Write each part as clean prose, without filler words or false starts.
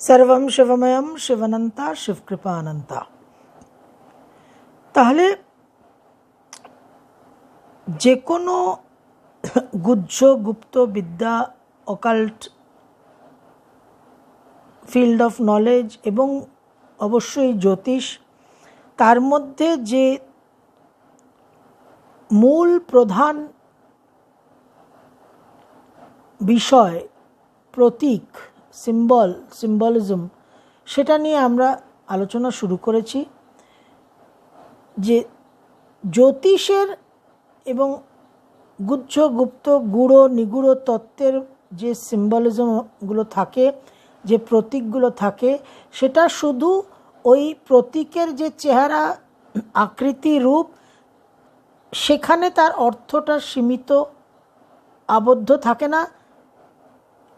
सर्वं शिवमयम शिवनंता शिवकृपा अनंता। তাহলে যে কোনো গুহ্য গুপ্ত বিদ্যা, অকাল্ট ফিল্ড অফ নলেজ এবং অবশ্যই জ্যোতিষ, তার মধ্যে যে মূল প্রধান বিষয় প্রতীক, সিম্বলিজম, সেটা নিয়ে আমরা আলোচনা শুরু করেছি। যে জ্যোতিষের এবং গুহ্য গুপ্ত গূঢ় নিগূঢ় তত্ত্বের যে সিম্বলিজমগুলো থাকে, যে প্রতীকগুলো থাকে, সেটা শুধু ওই প্রতীকের যে চেহারা, আকৃতি, রূপ, সেখানে তার অর্থটা সীমিত আবদ্ধ থাকে না।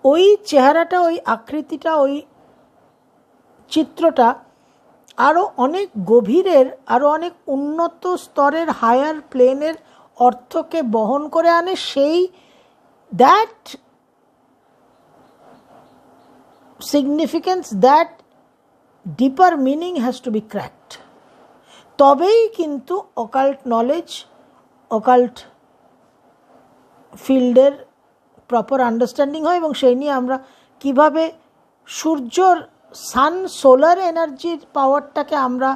ওই চেহারাটা, ওই আকৃতিটা, ওই চিত্রটা আরও অনেক গভীরের, আরও অনেক উন্নত স্তরের, হায়ার প্লেনের অর্থকে বহন করে আনে। সেই that significance, that deeper meaning has to be cracked. তবেই কিন্তু অকাল্ট নলেজ, অকাল্ট ফিল্ডের প্রপার আন্ডারস্ট্যান্ডিং হয়। এবং সেই নিয়ে আমরা কিভাবে সূর্যর সোলার এনার্জির পাওয়ারটাকে আমরা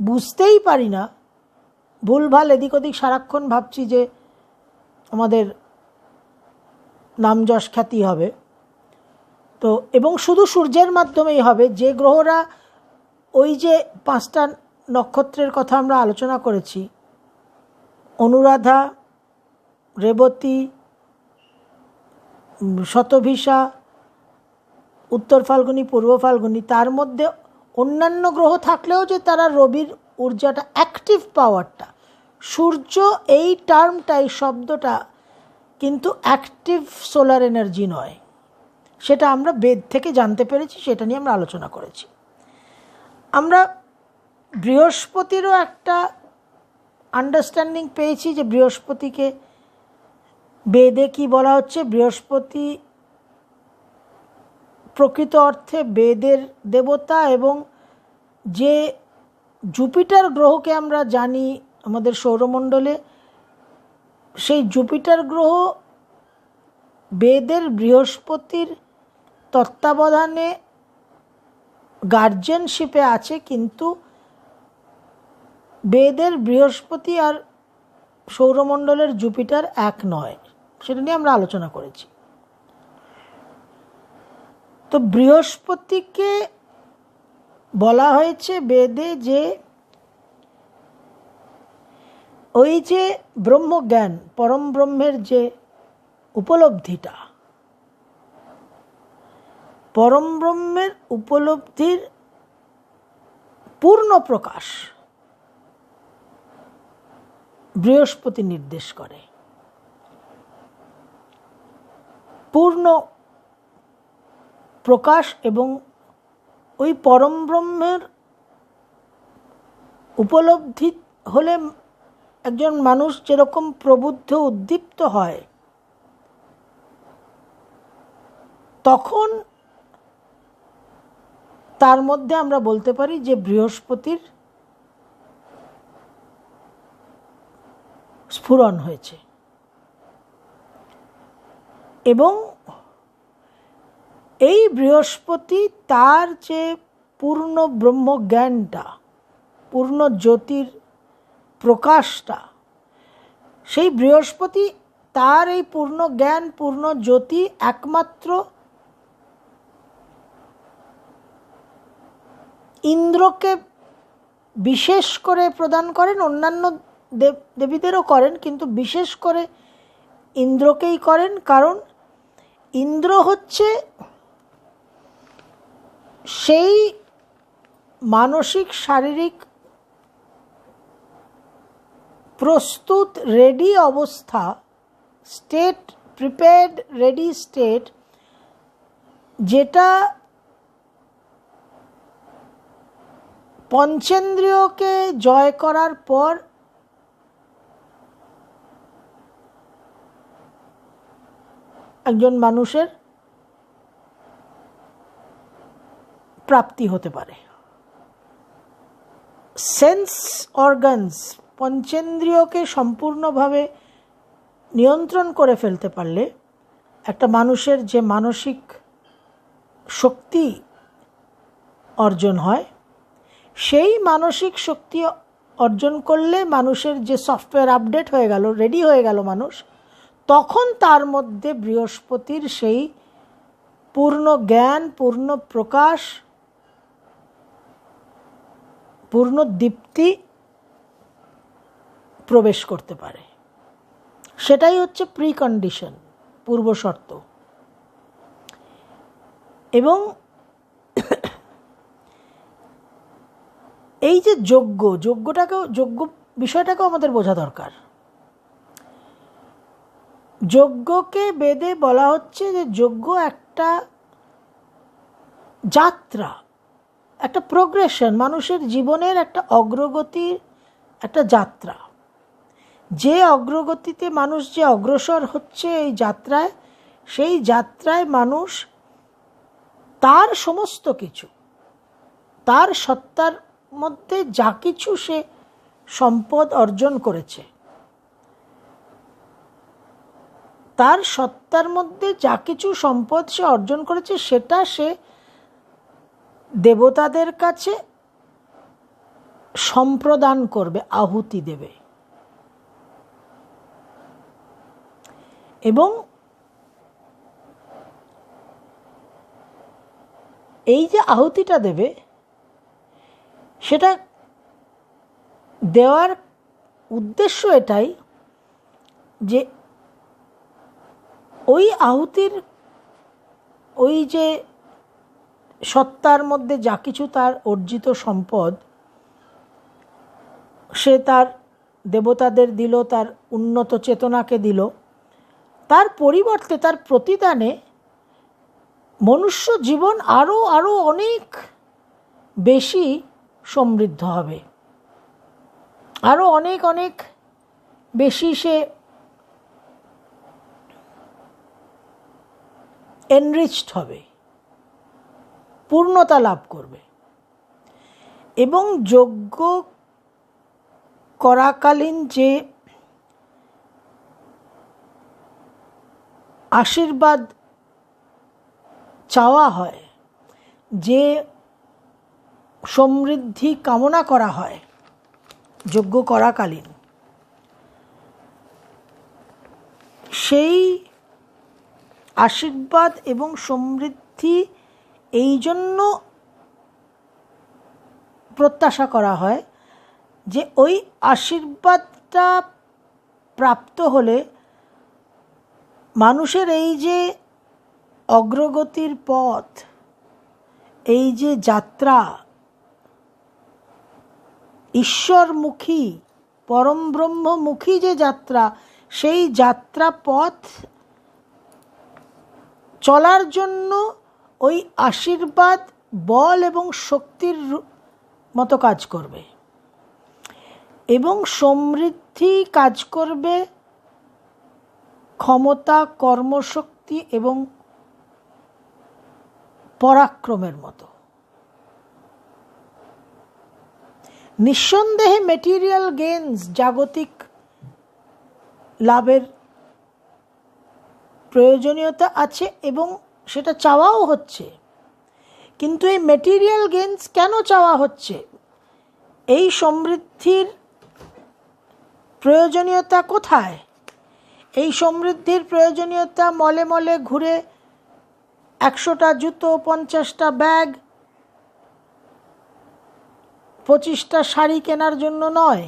বুঝতেই পারি না, ভুলভাল এদিক ওদিক সারাক্ষণ ভাবছি যে আমাদের নাম যশ খ্যাতি হবে, তো এবং শুধু সূর্যের মাধ্যমেই হবে। যে গ্রহরা, ওই যে 5টা নক্ষত্রের কথা আমরা আলোচনা করেছি, অনুরাধা, রেবতী, শতভিষা, উত্তর ফাল্গুনী, পূর্ব ফাল্গুনী, তার মধ্যে অন্যান্য গ্রহ থাকলেও যে তারা রবির ঊর্জাটা, অ্যাক্টিভ পাওয়ারটা, সূর্য এই টার্মটা, এই শব্দটা কিন্তু অ্যাক্টিভ সোলার এনার্জি নয়, সেটা আমরা বেদ থেকে জানতে পেরেছি, সেটা নিয়ে আমরা আলোচনা করেছি। আমরা বৃহস্পতিরও একটা আন্ডারস্ট্যান্ডিং পেয়েছি, যে বৃহস্পতিকে বেদে কি বলা হচ্ছে। বৃহস্পতি প্রকৃত অর্থে বেদের দেবতা, এবং যে জুপিটার গ্রহকে আমরা জানি আমাদের সৌরমণ্ডলে, সেই জুপিটার গ্রহ বেদের বৃহস্পতির তত্ত্বাবধানে গার্জিয়ানশিপে আছে, কিন্তু বেদের বৃহস্পতি আর সৌরমণ্ডলের জুপিটার এক নয়, সেটা নিয়ে আমরা আলোচনা করেছি। তো বৃহস্পতিকে বলা হয়েছে বেদে যে ওই যে ব্রহ্মজ্ঞান, পরম ব্রহ্মের যে উপলব্ধিটা, পরম ব্রহ্মের উপলব্ধির পূর্ণ প্রকাশ বৃহস্পতি নির্দেশ করে। পূর্ণ প্রকাশ, এবং ওই পরম ব্রহ্মের উপলব্ধি হলে একজন মানুষ যেরকম প্রবুদ্ধ, উদ্দীপ্ত হয়, তখন তার মধ্যে আমরা বলতে পারি যে বৃহস্পতির স্ফুরণ হয়েছে। এবং এই বৃহস্পতি তার যে পূর্ণ ব্রহ্মজ্ঞানটা, পূর্ণ জ্যোতির প্রকাশটা, সেই বৃহস্পতি তার এই পূর্ণ জ্ঞান, পূর্ণ জ্যোতি একমাত্র ইন্দ্রকে বিশেষ করে প্রদান করেন। অন্যান্য দেবীদেরও করেন, কিন্তু বিশেষ করে ইন্দ্রকেই করেন, কারণ ইন্দ্র হচ্ছে সেই মানসিক, শারীরিক প্রস্তুত, রেডি অবস্থা, স্টেট, প্রিপেয়ার্ড রেডি স্টেট, যেটা পঞ্চেন্দ্রিয়কে জয় করার পর একজন মানুষের প্রাপ্তি হতে পারে। সেন্স অর্গানস, পঞ্চেন্দ্রিয়কে সম্পূর্ণভাবে নিয়ন্ত্রণ করে ফেলতে পারলে একটা মানুষের যে মানসিক শক্তি অর্জন হয়, সেই মানসিক শক্তি অর্জন করলে মানুষের যে সফটওয়্যার আপডেট হয়ে গেল, রেডি হয়ে গেল মানুষ, তখন তার মধ্যে বৃহস্পতির সেই পূর্ণ জ্ঞান, পূর্ণ প্রকাশ, পূর্ণ দীপ্তি প্রবেশ করতে পারে। সেটাই হচ্ছে প্রিকন্ডিশন, পূর্ব শর্ত। এবং এই যে যোগ্য বিষয়টাকেও আমাদের বোঝা দরকার। যজ্ঞকে বেদে বলা হচ্ছে যে যজ্ঞ একটা যাত্রা, একটা প্রোগ্রেশন, মানুষের জীবনের একটা অগ্রগতির একটা যাত্রা। যে অগ্রগতিতে মানুষ যে অগ্রসর হচ্ছে এই যাত্রায়, সেই যাত্রায় মানুষ তার সমস্ত কিছু, তার সত্তার মধ্যে যা কিছু সে সম্পদ অর্জন করেছে, তার সত্তার মধ্যে যা কিছু সম্পদ সে অর্জন করেছে, সেটা সে দেবতাদের কাছে সম্প্রদান করবে, আহুতি দেবে। এবং এই যে আহুতিটা দেবে, সেটা দেওয়ার উদ্দেশ্য এটাই যে ওই আহুতির, ওই যে সত্তার মধ্যে যা কিছু তার অর্জিত সম্পদ সে তার দেবতাদের দিল, তার উন্নত চেতনাকে দিল, তার পরিবর্তে, তার প্রতিদানে মনুষ্য জীবন আরও আরও অনেক বেশি সমৃদ্ধ হবে, আরও অনেক অনেক বেশি সে এনরিচড হবে, পূর্ণতা লাভ করবে। এবং যজ্ঞ করাকালীন যে আশীর্বাদ চাওয়া হয়, যে সমৃদ্ধি কামনা করা হয় যজ্ঞ করাকালীন, সেই আশীর্বাদ এবং সমৃদ্ধি এই জন্য প্রত্যাশা করা হয় যে ওই আশীর্বাদটা প্রাপ্ত হলে মানুষের এই যে অগ্রগতির পথ, এই যে যাত্রা, ঈশ্বরমুখী, পরম ব্রহ্মমুখী যে যাত্রা, সেই যাত্রা পথ চলার জন্য ওই আশীর্বাদ বল এবং শক্তির মতো কাজ করবে। এবং সমৃদ্ধি কাজ করবে ক্ষমতা, কর্মশক্তি এবং পরাক্রমের মতো। নিঃসন্দেহে মেটেরিয়াল গেইনস, জাগতিক লাভের প্রয়োজনীয়তা আছে এবং সেটা চাওয়াও হচ্ছে। কিন্তু এই মেটেরিয়াল গেইনস কেন চাওয়া হচ্ছে? এই সমৃদ্ধির প্রয়োজনীয়তা কোথায়? এই সমৃদ্ধির প্রয়োজনীয়তা মলে মলে ঘুরে 100টা জুতো, 50টা ব্যাগ, 25টা শাড়ি কেনার জন্য নয়।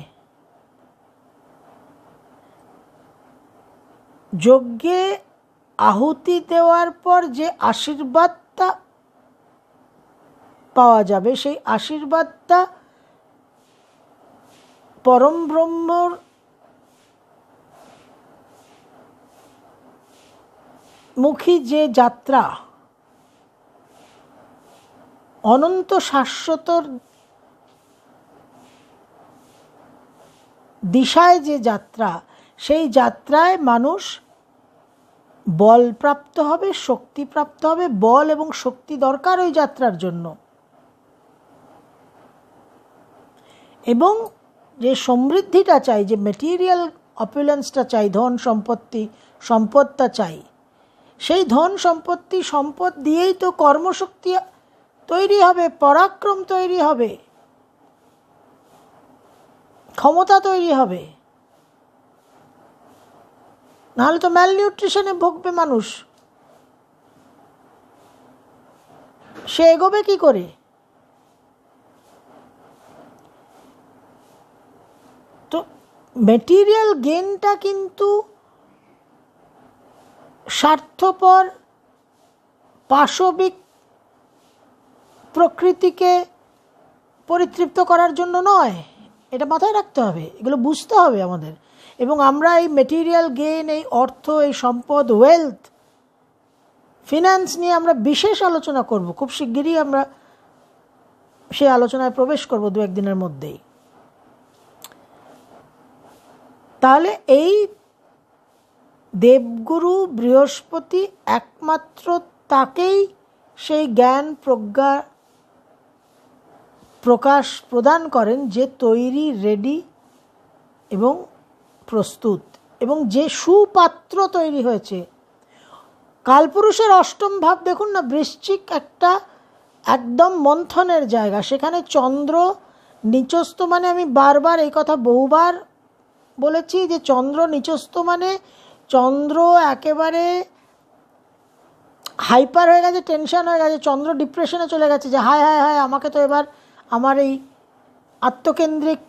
যজ্ঞে আহুতি দেওয়ার পর যে আশীর্বাদটা পাওয়া যাবে, সেই আশীর্বাদটা পরম ব্রহ্মর মুখী যে যাত্রা, অনন্ত শাশ্বতর দিশায় যে যাত্রা, সেই যাত্রায় মানুষ বল প্রাপ্ত হবে, শক্তি প্রাপ্ত হবে। বল এবং শক্তি দরকার ওই যাত্রার জন্য। এবং যে সমৃদ্ধিটা চাই, যে মেটেরিয়াল অপুলেন্সটা চাই, ধন সম্পত্তি সম্পদটা চাই, সেই ধন সম্পত্তি সম্পদ দিয়েই তো কর্মশক্তি তৈরি হবে, পরাক্রম তৈরি হবে, ক্ষমতা তৈরি হবে। নাহলে তো ম্যালনিউট্রিশনে ভুগবে মানুষ, সে এগোবে কি করে? তো মেটেরিয়াল গেনটা কিন্তু স্বার্থপর পাশবিক প্রকৃতিকে পরিতৃপ্ত করার জন্য নয়, এটা মাথায় রাখতে হবে, এগুলো বুঝতে হবে আমাদের। এবং আমরা এই মেটেরিয়াল গেন, এই অর্থ, এই সম্পদ, ওয়েলথ, ফিন্যান্স নিয়ে আমরা বিশেষ আলোচনা করব, খুব শিগগিরই আমরা সেই আলোচনায় প্রবেশ করব 2-1 দিনের মধ্যেই। তাহলে এই দেবগুরু বৃহস্পতি একমাত্র তাকেই সেই জ্ঞান প্রজ্ঞা প্রকাশ প্রদান করেন যে তৈরি, রেডি এবং প্রস্তুত, এবং যে সুপাত্র তৈরি হয়েছে। কালপুরুষের অষ্টম ভাব দেখুন না, বৃশ্চিক একটা একদম মন্থনের জায়গা, সেখানে চন্দ্র নিচস্থ, মানে আমি বারবার এই কথা বহুবার বলেছি যে চন্দ্র নিচস্থ মানে চন্দ্র একেবারে হাইপার হয়ে গেছে, টেনশন হয়ে গেছে, চন্দ্র ডিপ্রেশনে চলে গেছে যে হায় হায় হায়, আমাকে তো এবার আমার এই আত্মকেন্দ্রিক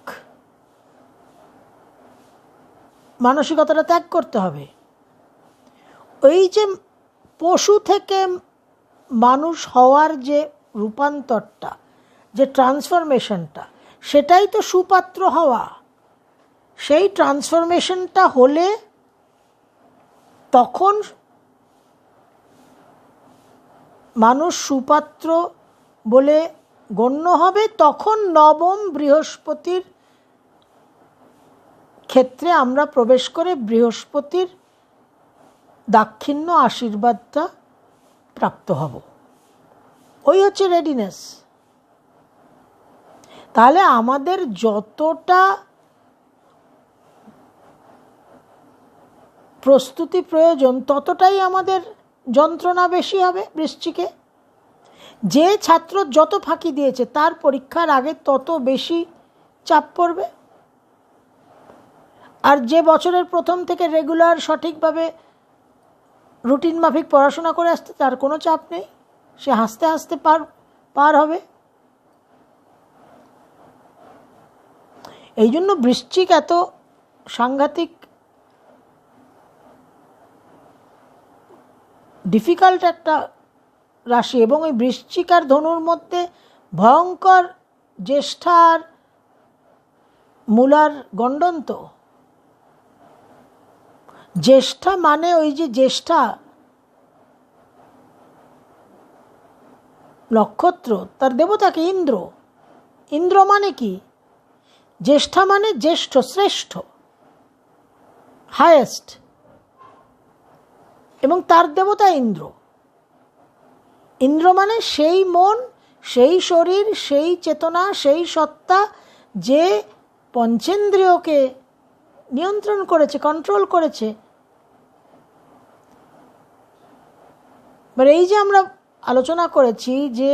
মানসিকতাটা ত্যাগ করতে হবে। ওই যে পশু থেকে মানুষ হওয়ার যে রূপান্তরটা, যে ট্রান্সফরমেশনটা, সেটাই তো সুপাত্র হওয়া। সেই ট্রান্সফরমেশনটা হলে তখন মানুষ সুপাত্র বলে গণ্য হবে, তখন নবম বৃহস্পতির ক্ষেত্রে আমরা প্রবেশ করে বৃহস্পতির দাক্ষিণ্য আশীর্বাদটা প্রাপ্ত হব। ওই হচ্ছে রেডিনেস। তাহলে আমাদের যতটা প্রস্তুতি প্রয়োজন ততটাই আমাদের যন্ত্রণা বেশি হবে বৃশ্চিকে। যে ছাত্র যত ফাঁকি দিয়েছে তার পরীক্ষার আগে তত বেশি চাপ পড়বে, আর যে বছরের প্রথম থেকে রেগুলার সঠিকভাবে রুটিন মাফিক পড়াশোনা করে আসতে তার কোনো চাপ নেই, সে হাসতে হাসতে পার হবে। এই জন্য বৃশ্চিক এত সাংঘাতিক ডিফিকাল্ট একটা রাশি, এবং ওই বৃশ্চিক আর ধনুর মধ্যে ভয়ঙ্কর জ্যেষ্ঠা আর মূলার গণ্ডন্ত। জ্যেষ্ঠা মানে ওই যে জ্যেষ্ঠা নক্ষত্র, তার দেবতাকে ইন্দ্র। ইন্দ্র মানে কি? জ্যেষ্ঠা মানে জ্যেষ্ঠ, শ্রেষ্ঠ, হায়েস্ট, এবং তার দেবতা ইন্দ্র। ইন্দ্র মানে সেই মন, সেই শরীর, সেই চেতনা, সেই সত্তা যে পঞ্চেন্দ্রিয়কে নিয়ন্ত্রণ করেছে, কন্ট্রোল করেছে। এই যে আমরা আলোচনা করেছি যে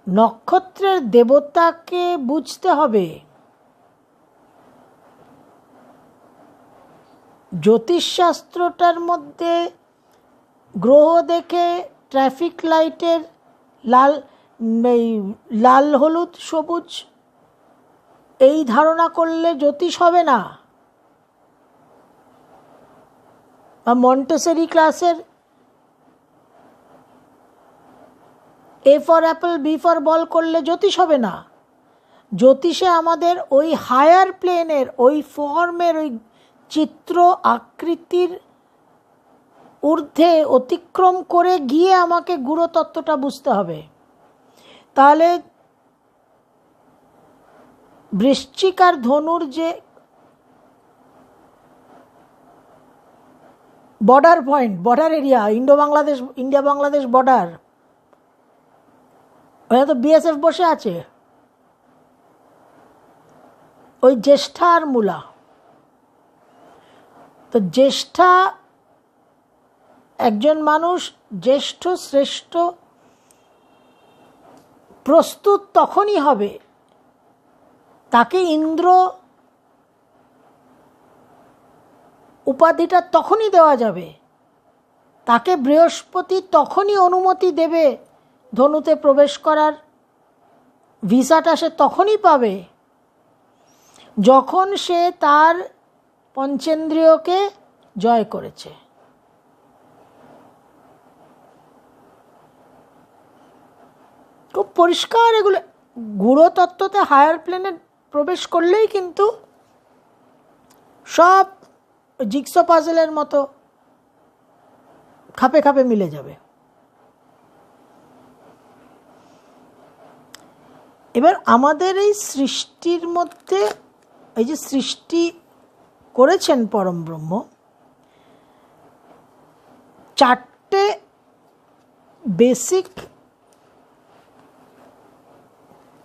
নক্ষত্রের দেবতাকে বুঝতে হবে। জ্যোতিষশাস্ত্রটার মধ্যে গ্রহ দেখে ট্রাফিক লাইটের লাল হলুদ সবুজ এই ধারণা করলে জ্যোতিষ হবে না, বা মন্টেসরি ক্লাসের A for apple B for ball করলে জ্যোতিষ হবে না। জ্যোতিষে আমাদের ওই হায়ার প্লেনের, ওই ফর্মের, ওই চিত্র আকৃতির ঊর্ধ্বে অতিক্রম করে গিয়ে আমাকে গুরুতত্ত্বটা বুঝতে হবে। তাহলে বৃশ্চিক আর ধনুর যে border point, border area, India Bangladesh border, ওখানে তো বিএসএফ বসে আছে। ওই জ্যেষ্ঠা আর মূলা। তো জ্যেষ্ঠা, একজন মানুষ জ্যেষ্ঠ শ্রেষ্ঠ প্রস্তুত তখনই হবে, তাকে ইন্দ্র উপাধিটা তখনই দেওয়া যাবে, তাকে বৃহস্পতি তখনই অনুমতি দেবে ধনুতে প্রবেশ করার, ভিসাটা সে তখনই পাবে যখন সে তার পঞ্চেন্দ্রিয়কে জয় করেছে। খুব পরিষ্কার এগুলো। গূঢ় তত্ত্বতে হায়ার প্লেনে প্রবেশ করলেই কিন্তু সব জিগসো পাজলের মতো খাপে খাপে মিলে যাবে। এবার আমাদের এই সৃষ্টির মধ্যে, এই যে সৃষ্টি করেছেন পরম ব্রহ্ম, চারটে বেসিক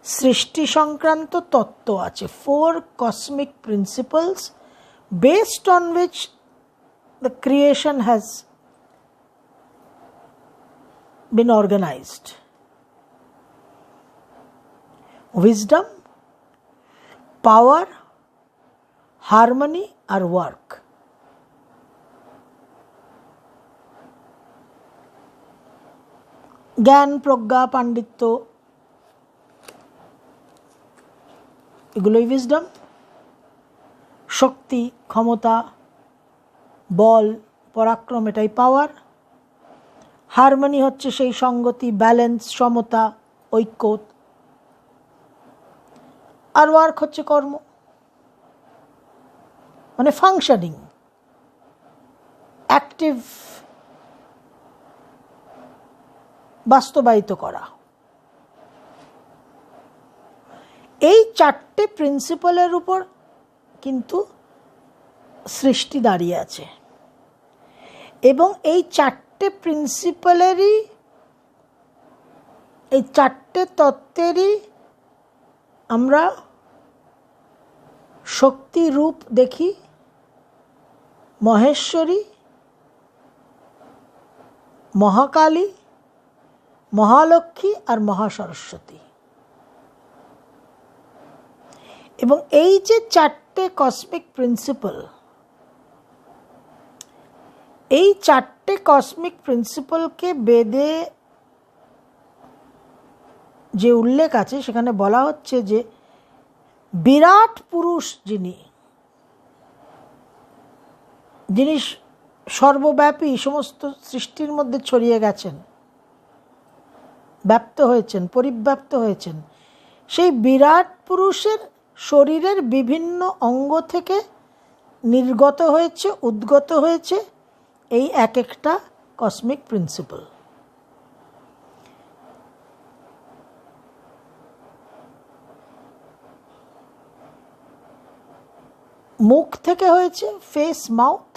সৃষ্টি সংক্রান্ত তত্ত্ব আছে, 4 cosmic principles based on which the creation has been organized. Wisdom, power, harmony R work. জ্ঞান, প্রজ্ঞা, পাণ্ডিত্য, এগুলোই উইজডম। শক্তি, ক্ষমতা, বল, পরাক্রম, এটাই পাওয়ার। হারমোনি হচ্ছে সেই সঙ্গতি, ব্যালেন্স, সমতা, ঐক্য। আর ওয়ার্ক হচ্ছে কর্ম, মানে ফাংশনিং, অ্যাক্টিভ, বাস্তবায়িত করা। এই চারটে প্রিন্সিপালের উপর কিন্তু সৃষ্টি দাঁড়িয়ে আছে, এবং এই চারটে প্রিন্সিপালেরই, এই চারটে তত্ত্বেরই আমরা শক্তি রূপ দেখি, মহেশ্বরী, মহাকালী, মহালক্ষ্মী আর মহাসরস্বতী। এবং এই যে চারটে কসমিক প্রিন্সিপাল, এই চারটে কসমিক প্রিন্সিপালকে বেদে যে উল্লেখ আছে সেখানে বলা হচ্ছে যে বিরাট পুরুষ যিনি সর্বব্যাপী, সমস্ত সৃষ্টির মধ্যে ছড়িয়ে গেছেন, ব্যাপ্ত হয়েছেন, পরিব্যাপ্ত হয়েছেন, সেই বিরাট পুরুষের শরীরের বিভিন্ন অঙ্গ থেকে নির্গত হয়েছে, উদ্গত হয়েছে এই এক একটা কসমিক প্রিন্সিপাল। মুখ থেকে হয়েছে, ফেস, মাউথ।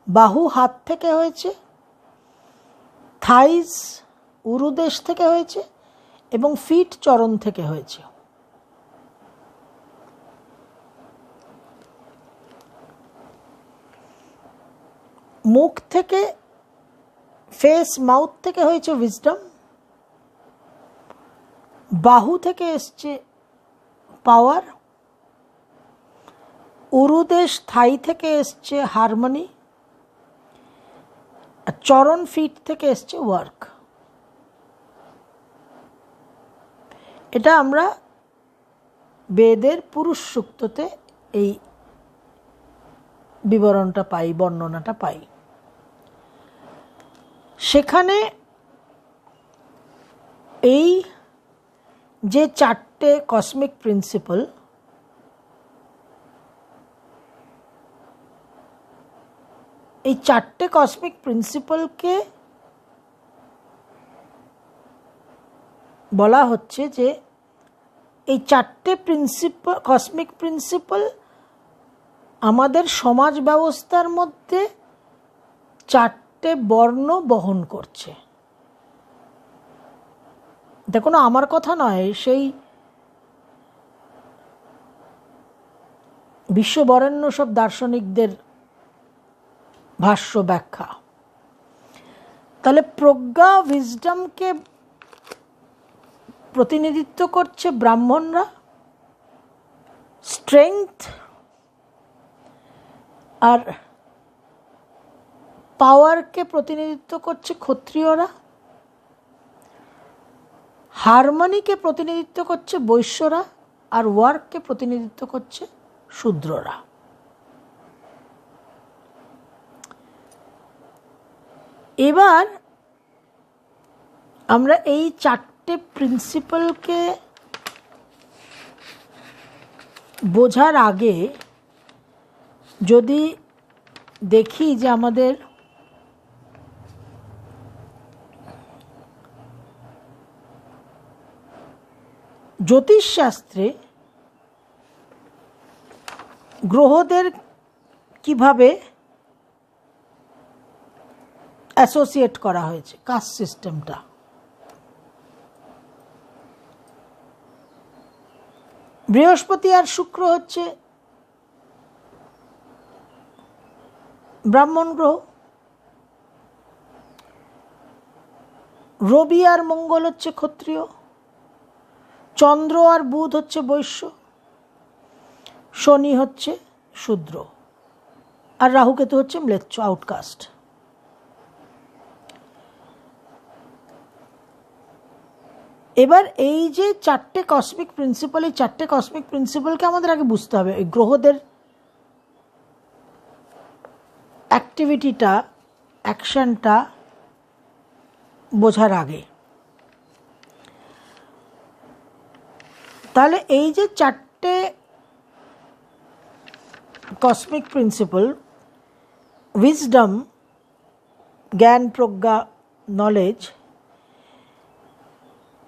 বাহু হাত থেকে হয়েছে, থাইজ উরুদেশ থেকে হয়েছে, এবং ফিট চরণ থেকে হয়েছে। মুখ থেকে, ফেস, মাউথ থেকে হয়েছে উইজডম, বাহু থেকে এসছে পাওয়ার, উরুদেশ থাই থেকে এসছে হারমোনি, আর চরণ ফিট থেকে এসছে ওয়ার্ক। এটা আমরা বেদের পুরুষ সূক্ততে এই বিবরণটা পাই, বর্ণনাটা পাই। সেখানে এই যে চারটে কসমিক প্রিন্সিপাল, এই চারটে কসমিক প্রিন্সিপালকে বলা হচ্ছে যে এই চারটে কসমিক প্রিন্সিপাল আমাদের সমাজ ব্যবস্থার মধ্যে চারটে বর্ণ বহন করছে। এটা কোনো আমার কথা নয়, সেই বিশ্ববরেণ্য সব দার্শনিকদের ভাষ্য ব্যাখ্যা। তাহলে প্রজ্ঞা উইজডমকে প্রতিনিধিত্ব করছে ব্রাহ্মণরা, স্ট্রেংথ আর পাওয়ারকে প্রতিনিধিত্ব করছে ক্ষত্রিয়রা, হারমোনিকে প্রতিনিধিত্ব করছে বৈশ্যরা, আর ওয়ার্ককে প্রতিনিধিত্ব করছে শূদ্ররা। এবার আমরা এই চারটে প্রিন্সিপালকে বোঝার আগে যদি দেখি যে আমাদের জ্যোতিষশাস্ত্রে গ্রহদের কিভাবে অ্যাসোসিয়েট করা হয়েছে, কাস্ট সিস্টেমটা। বৃহস্পতি আর শুক্র হচ্ছে ব্রাহ্মণ গ্রহ, রবি আর মঙ্গল হচ্ছে ক্ষত্রিয়, চন্দ্র আর বুধ হচ্ছে বৈশ্য, শনি হচ্ছে শূদ্র, আর রাহুকেতু হচ্ছে ম্লেচ্ছ, আউটকাস্ট। এবার এই যে চারটে কসমিক প্রিন্সিপাল, এই চারটে কসমিক প্রিন্সিপালকে আমাদের আগে বুঝতে হবে। এই গ্রহদের অ্যাক্টিভিটিটা, অ্যাকশনটা বোঝার আগে। তাহলে এই যে চারটে কসমিক প্রিন্সিপাল, উইজডম, জ্ঞান, প্রজ্ঞা, নলেজ,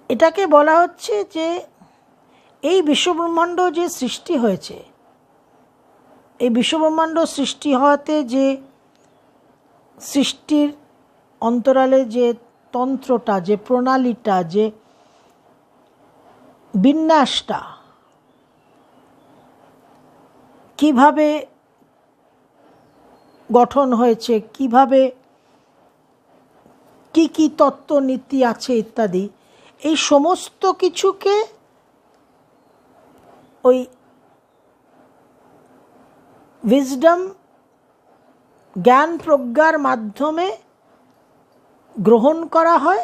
এটাকে বলা হচ্ছে যে এই বিশ্বব্রহ্মাণ্ড যে সৃষ্টি হয়েছে, এই বিশ্বব্রহ্মাণ্ড সৃষ্টি হওয়াতে যে সৃষ্টির অন্তরালে যে তন্ত্রটা, যে প্রণালীটা, যে বিন্যাসটা, কিভাবে গঠন হয়েছে, কিভাবে কি কি তত্ত্ব নীতি আছে ইত্যাদি, এই সমস্ত কিছুকে ওই উইজডম, জ্ঞান প্রজ্ঞার মাধ্যমে গ্রহণ করা হয়,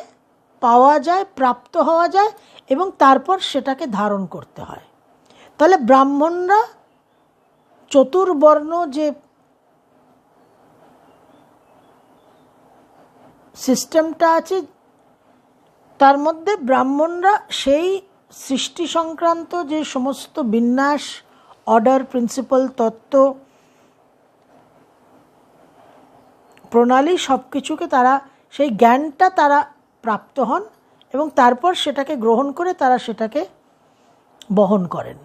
পাওয়া যায়, প্রাপ্ত হওয়া যায়, এবং তারপর সেটাকে ধারণ করতে হয়। তাহলে ব্রাহ্মণরা চতুর্বর্ণ যে সিস্টেমটা আছে তার মধ্যে ব্রাহ্মণরা সেই সৃষ্টি সংক্রান্ত যে সমস্ত বিন্যাস, অর্ডার, প্রিন্সিপাল, তত্ত্ব, প্রণালী, সব কিছুকে তারা, সেই জ্ঞানটা তারা প্রাপ্ত হন এবং তারপর সেটাকে গ্রহণ করে তারা সেটাকে বহন করেন।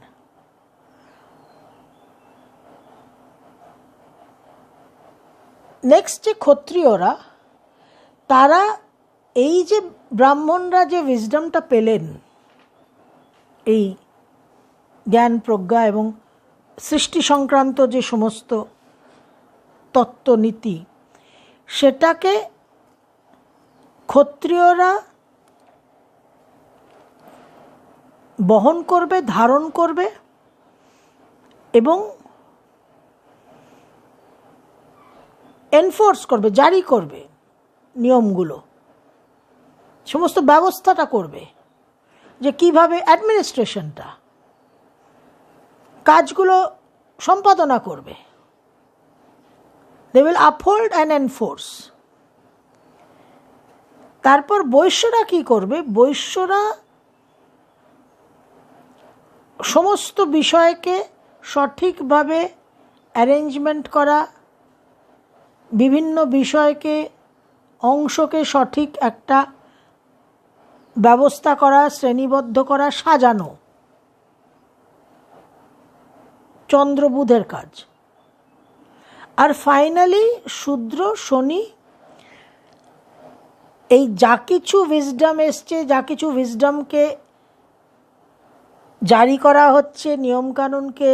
নেক্সট যে ক্ষত্রিয়রা, তারা এই যে ব্রাহ্মণরা যে উইজডমটা পেলেন, এই জ্ঞান প্রজ্ঞা এবং সৃষ্টি সংক্রান্ত যে সমস্ত তত্ত্ব নীতি, সেটাকে ক্ষত্রিয়রা বহন করবে, ধারণ করবে এবং এনফোর্স করবে, জারি করবে নিয়মগুলো, সমস্ত ব্যবস্থাটা করবে, যে কিভাবে অ্যাডমিনিস্ট্রেশনটা, কাজগুলো সম্পাদনা করবে। They will uphold and enforce. তারপর বৈশ্যরা কি করবে? বৈশ্যরা সমস্ত বিষয়কে সঠিকভাবে অ্যারেঞ্জমেন্ট করা, বিভিন্ন বিষয়কে, অংশকে সঠিক একটা ব্যবস্থা করা, শ্রেণীবদ্ধ করা, সাজানো চন্দ্রবুধের কাজ। আর ফাইনালি শূদ্র, শনি, এই যা কিছু উইজডম এসছে, যা কিছু উইজডমকে জারি করা হচ্ছে, নিয়মকানুনকে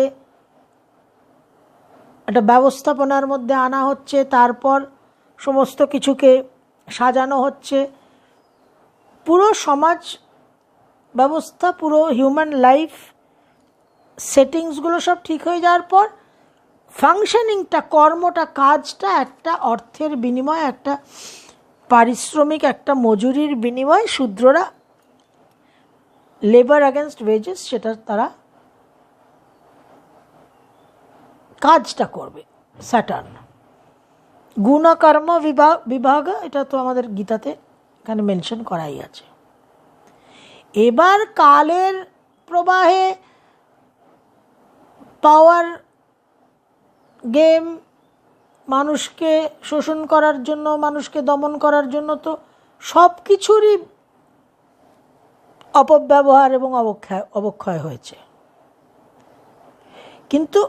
একটা ব্যবস্থাপনার মধ্যে আনা হচ্ছে, তারপর সমস্ত কিছুকে সাজানো হচ্ছে, পুরো সমাজ ব্যবস্থা, পুরো হিউম্যান লাইফ সেটিংসগুলো সব ঠিক হয়ে যাওয়ার পর ফাংশনিংটা, কর্মটা, কাজটা একটা অর্থের বিনিময়ে, একটা পারিশ্রমিক, একটা মজুরির বিনিময়ে শূদ্ররা লেবার অ্যাগেনস্ট ওয়েজেস সেটা তারা কাজটা করবে। স্যাটার্ন গুণকর্ম বিভাগ, এটা তো আমাদের গীতাতে এখানে মেনশন করাই আছে। এবার কালের প্রবাহে পাওয়ার গেম, মানুষকে শোষণ করার জন্য, মানুষকে দমন করার জন্য তো সব কিছুরই অপব্যবহার এবং অবক্ষয় হয়েছে। কিন্তু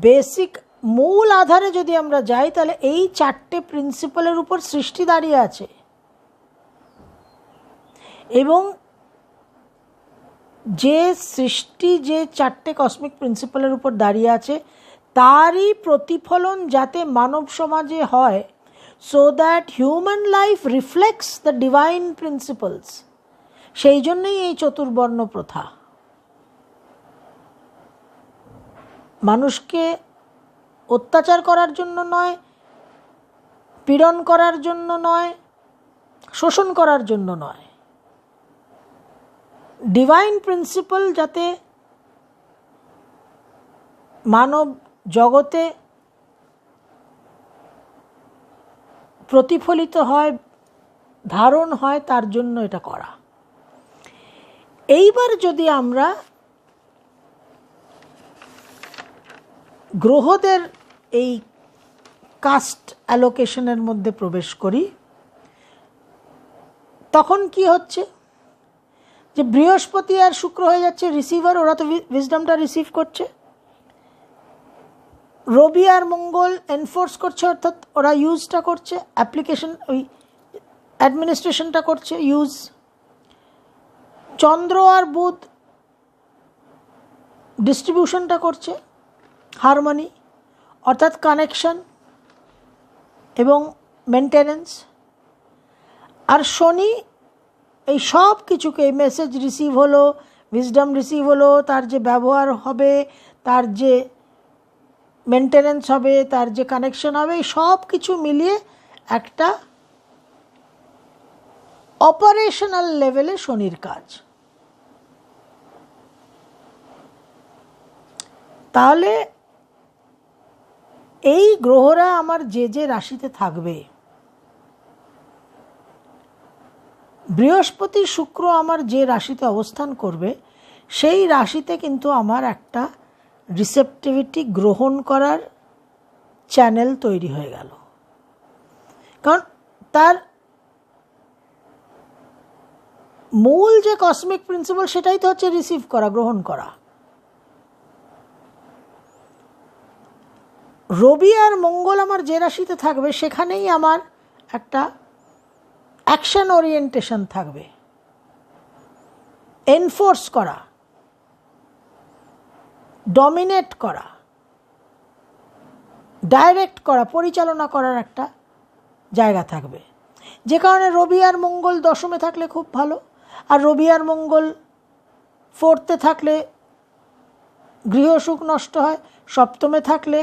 বেসিক মূল আধারে যদি আমরা যাই, তাহলে এই 4টে প্রিন্সিপালের উপর সৃষ্টি দাঁড়িয়ে আছে, এবং যে সৃষ্টি যে 4টে কসমিক প্রিন্সিপালের উপর দাঁড়িয়ে আছে তারই প্রতিফলন যাতে মানব সমাজে হয়, so that human life reflects the divine principles, সেই জন্যই এই চতুর্বর্ণ প্রথা। মানুষকে অত্যাচার করার জন্য নয়, পীড়ন করার জন্য নয়, শোষণ করার জন্য নয়, ডিভাইন প্রিন্সিপাল যাতে মানব জগতে প্রতিফলিত হয়, ধারণ হয়, তার জন্য এটা করা। এইবার যদি আমরা গ্রহদের এই কাস্ট অ্যালোকেশনের মধ্যে প্রবেশ করি, তখন কি হচ্ছে যে বৃহস্পতি আর শুক্র হয়ে যাচ্ছে রিসিভার, ওরা তো উইজডমটা রিসিভ করছে। রবি আর মঙ্গল এনফোর্স করছে, অর্থাৎ ওরা ইউজটা করছে, অ্যাপ্লিকেশন, ওই অ্যাডমিনিস্ট্রেশনটা করছে, ইউজ। চন্দ্র আর বুধ ডিস্ট্রিবিউশনটা করছে, হারমোনি, অর্থাৎ কানেকশন এবং মেনটেনেন্স। আর শনি এই সব কিছুকে, এই মেসেজ রিসিভ হলো, উইজডম রিসিভ হলো, তার যে ব্যবহার হবে, তার যে মেনটেনেন্স হবে, তার যে কানেকশন হবে, এই সব কিছু মিলিয়ে একটা অপারেশনাল লেভেলে শনির কাজ। তাহলে এই গ্রহরা আমার যে যে রাশিতে থাকবে, বৃহস্পতি শুক্র আমার যে রাশিতে অবস্থান করবে, সেই রাশিতে কিন্তু আমার একটা রিসেপটিভিটি, গ্রহণ করার চ্যানেল তৈরি হয়ে গেল। কারণ তার মূল যে কসমিক প্রিন্সিপাল সেটাই তো হচ্ছে রিসিভ করা, গ্রহণ করা। রবি আর মঙ্গল আমার যে রাশিতে থাকবে সেখানেই আমার একটা অ্যাকশন ওরিয়েন্টেশন থাকবে, এনফোর্স করা, ডমিনেট করা, ডাইরেক্ট করা, পরিচালনা করার একটা জায়গা থাকবে। যে কারণে রবি আর মঙ্গল দশমে থাকলে খুব ভালো, আর রবি আর মঙ্গল ফোর্থে থাকলে গৃহসুখ নষ্ট হয়, সপ্তমে থাকলে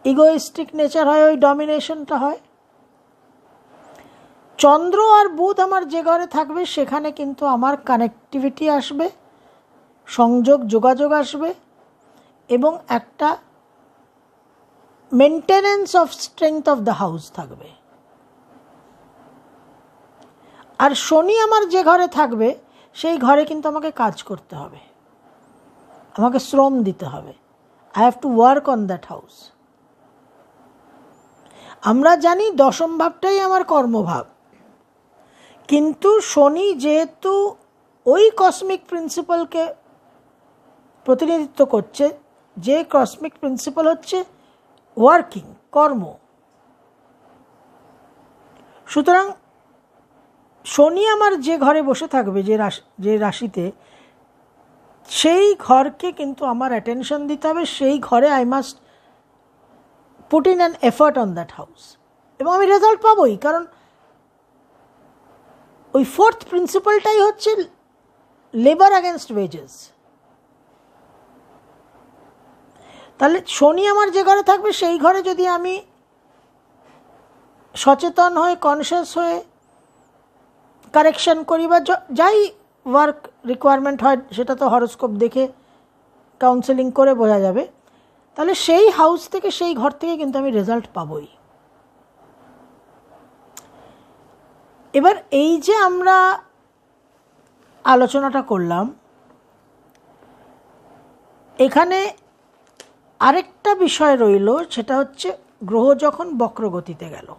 ইগোইস্টিক নেচার হয়, ওই ডমিনেশনটা হয়। চন্দ্র আর বুধ আমার যে ঘরে থাকবে সেখানে কিন্তু আমার কানেক্টিভিটি আসবে, সংযোগ, যোগাযোগ আসবে, এবং একটা maintenance of strength of the house থাকবে। আর শনি আমার যে ঘরে থাকবে সেই ঘরে কিন্তু আমাকে কাজ করতে হবে, আমাকে শ্রম দিতে হবে। I have to work on that house. আমরা জানি দশম ভাবটাই আমার কর্মভাব, কিন্তু শনি যেহেতু ওই কসমিক প্রিন্সিপালকে প্রতিনিধিত্ব করছে, যে কসমিক প্রিন্সিপাল হচ্ছে ওয়ার্কিং, কর্ম, সুতরাং শনি আমার যে ঘরে বসে থাকবে, যে রাশিতে, সেই ঘরকে কিন্তু আমার অ্যাটেনশন দিতে হবে। সেই ঘরে I must put in an effort on that house, এবং আমি রেজাল্ট পাবোই। কারণ ওই ফোর্থ প্রিন্সিপালটাই হচ্ছে লেবার অ্যাগেনস্ট ওয়েজেস। তাহলে শনি আমার যে ঘরে থাকবে সেই ঘরে যদি আমি সচেতন হয়ে, কনসিয়াস হয়ে কারেকশন করি বা যাই ওয়ার্ক রিকোয়ারমেন্ট হয়, সেটা তো হরোস্কোপ দেখে কাউন্সেলিং করে বোঝা যাবে, তাহলে সেই হাউস থেকে, সেই ঘর থেকে কিন্তু আমি রেজাল্ট পাবই। এবার এই যে আমরা আলোচনাটা করলাম, এখানে আরেকটা বিষয় রইল, সেটা হচ্ছে গ্রহ যখন বক্রগতিতে গেল।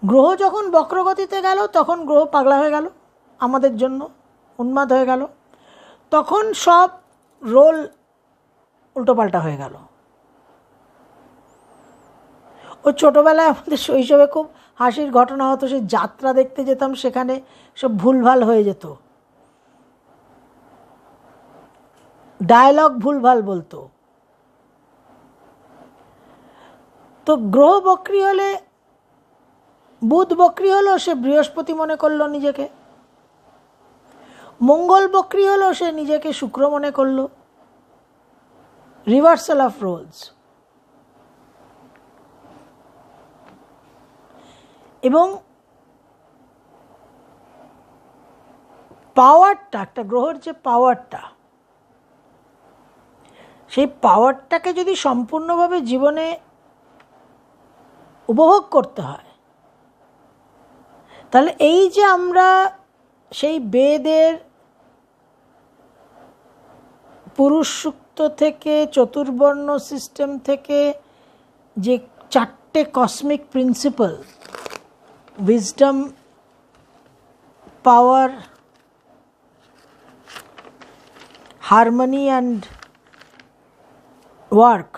গ্রহ যখন বক্রগতিতে গেল তখন গ্রহ পাগলা হয়ে গেল, আমাদের জন্য উন্মাদ হয়ে গেল। তখন সব রোল উল্টোপাল্টা হয়ে গেল। ওই ছোটোবেলায় আমাদের শৈশবে খুব হাসির ঘটনা হতো, সে যাত্রা দেখতে যেতাম, সেখানে সব ভুলভাল হয়ে যেত, ডায়লগ ভুলভাল বলতো। তো গ্রহ বক্রি হলে, বুধ বক্রি হলো, সে বৃহস্পতি মনে করলো নিজেকে, মঙ্গল বক্রি হলো, সে নিজেকে শুক্র মনে করলো। Reversal of roles. এবং পাওয়ারটা, একটা গ্রহের যে পাওয়ারটা, সেই পাওয়ারটাকে যদি সম্পূর্ণভাবে জীবনে উপভোগ করতে হয়, তাহলে এই যে আমরা সেই বেদের পুরুষ সূক্ত থেকে, চতুর্বর্ণ সিস্টেম থেকে যে 4টে cosmic principle, wisdom, power, harmony and work,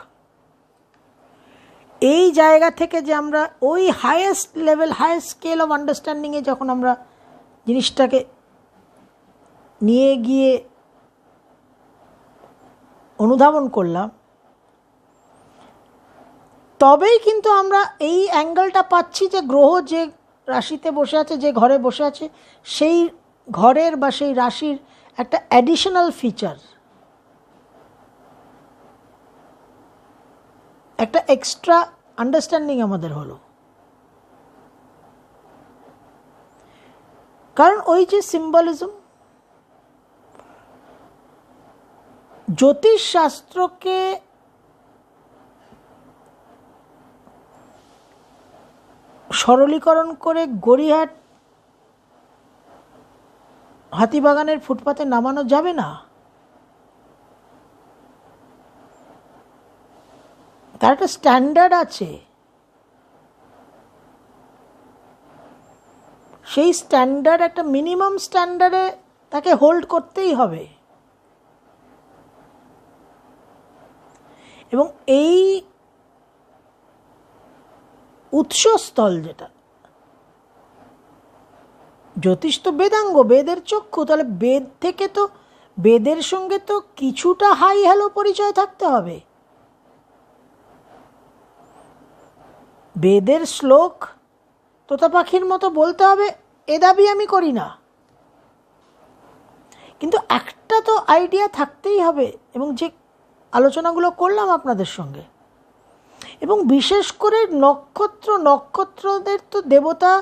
এই জায়গা থেকে যে আমরা ওই highest level, highest scale of আন্ডারস্ট্যান্ডিংয়ে যখন আমরা জিনিসটাকে নিয়ে গিয়ে অনুধাবন করলাম, তবেই কিন্তু আমরা এই অ্যাঙ্গেলটা পাচ্ছি যে গ্রহ যে রাশিতে বসে আছে, যে ঘরে বসে আছে, সেই ঘরের বা সেই রাশির একটা অ্যাডিশনাল ফিচার, একটা এক্সট্রা আন্ডারস্ট্যান্ডিং আমাদের হলো। কারণ ওই যে সিম্বলিজম, জ্যোতিষ শাস্ত্রকে সরলীকরণ করে গড়িয়াহাট হাতিবাগানের ফুটপাতে নামানো যাবে না। তার একটা স্ট্যান্ডার্ড আছে, সেই স্ট্যান্ডার্ড, একটা মিনিমাম স্ট্যান্ডার্ডে তাকে হোল্ড করতেই হবে। এবং এই উৎসস্থল, যেটা জ্যোতিষ তো বেদাঙ্গ, বেদের চক্ষু, তাহলে বেদ থেকে তো, বেদের সঙ্গে তো কিছুটা হাই হ্যালো পরিচয় থাকতে হবে। বেদের শ্লোক তোতা পাখির মতো বলতে হবে, এ দাবি আমি করি না, কিন্তু একটা তো আইডিয়া থাকতেই হবে। এবং যে আলোচনাগুলো করলাম আপনাদের সঙ্গে, এবং বিশেষ করে নক্ষত্রদের তো দেবতা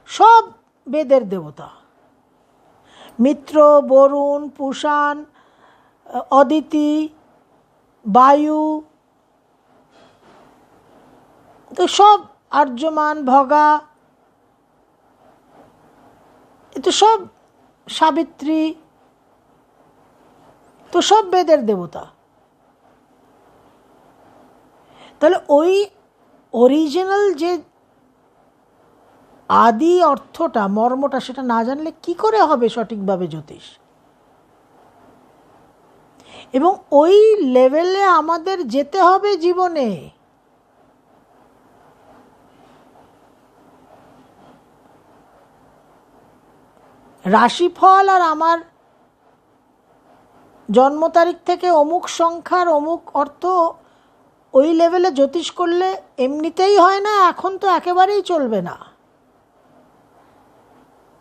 সব বেদের দেবতা, মিত্র, বরুণ, পুষাণ, অদিতি, বায়ু, তো সব আর্যমান, ভগা, এ তো সব সাবিত্রী, তো সব বেদের দেবতা। তাহলে ওই অরিজিনাল যে আদি অর্থটা, মর্মটা, সেটা না জানলে কি করে হবে সঠিকভাবে জ্যোতিষ? এবং ওই লেভেলে আমাদের যেতে হবে জীবনে। রাশিফল আর আমার জন্ম তারিখ থেকে অমুক সংখ্যার অমুক অর্থ ওই লেভেলে জ্যোতিষ করলে এমনিতেই হয় না, এখন তো একেবারেই চলবে না।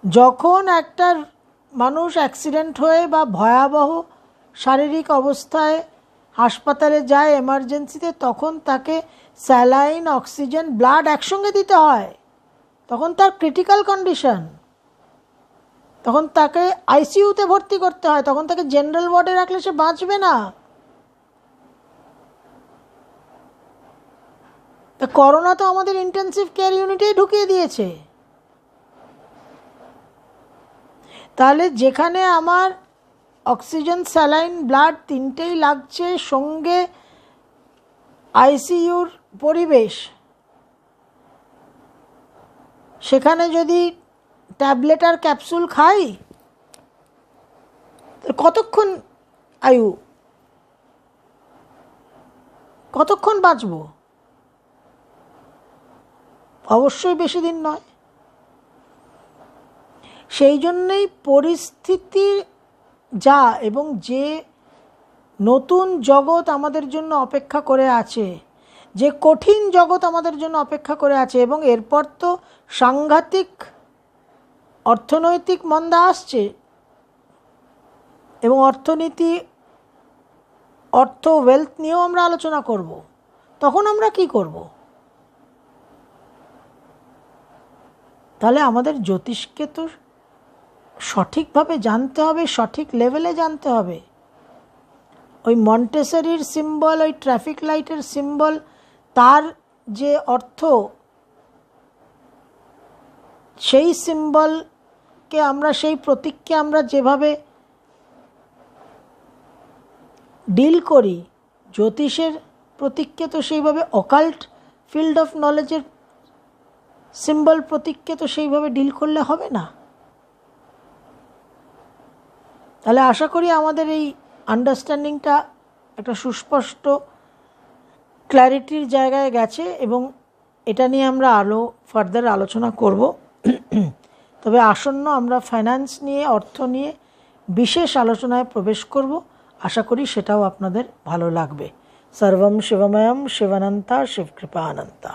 যখন একটা মানুষ অ্যাক্সিডেন্ট হয়ে বা ভয়াবহ শারীরিক অবস্থায় হাসপাতালে যায় এমার্জেন্সিতে, তখন তাকে স্যালাইন, অক্সিজেন, ব্লাড একসঙ্গে দিতে হয়। তখন তার ক্রিটিক্যাল কন্ডিশন, তখন তাকে আইসিইউতে ভর্তি করতে হয়, তখন তাকে জেনারেল ওয়ার্ডে রাখলে সে বাঁচবে না। তা করোনা তো আমাদের ইন্টেন্সিভ কেয়ার ইউনিটেই ঢুকিয়ে দিয়েছে। তাহলে যেখানে আমার অক্সিজেন, স্যালাইন, ব্লাড তিনটেই লাগছে, সঙ্গে আইসিইউর পরিবেশ, সেখানে যদি ট্যাবলেট আর ক্যাপসুল খাই, কতক্ষণ আয়ু, কতক্ষণ বাঁচব? অবশ্যই বেশি দিন নয়। সেই জন্যেই পরিস্থিতি যা এবং যে নতুন জগৎ আমাদের জন্য অপেক্ষা করে আছে, যে কঠিন জগৎ আমাদের জন্য অপেক্ষা করে আছে, এবং এরপর তো সাংঘাতিক অর্থনৈতিক মন্দা আসছে, এবং ওয়েলথ নিয়েও আমরা আলোচনা করব। তখন আমরা কি করব? তাহলে আমাদের জ্যোতিষকে তো সঠিকভাবে জানতে হবে, সঠিক লেভেলে জানতে হবে। ওই মন্টেসরির সিম্বল, ওই ট্রাফিক লাইটের সিম্বল, তার যে অর্থ, সেই সিম্বলকে আমরা, সেই প্রতীককে আমরা যেভাবে ডিল করি, জ্যোতিষের প্রতীককে তো সেইভাবে, অকাল্ট ফিল্ড অফ নলেজের সিম্বল প্রতীককে তো সেইভাবে ডিল করলে হবে না। তাহলে আশা করি আমাদের এই আন্ডারস্ট্যান্ডিংটা একটা সুস্পষ্ট ক্ল্যারিটির জায়গায় গেছে, এবং এটা নিয়ে আমরা ফার্দার আলোচনা করব। তবে আসন্ন আমরা ফাইন্যান্স নিয়ে, অর্থ নিয়ে বিশেষ আলোচনায় প্রবেশ করব। আশা করি সেটাও আপনাদের ভালো লাগবে। সর্বম শিবময়ম শিবানন্তা শিবকৃপা অনন্তা।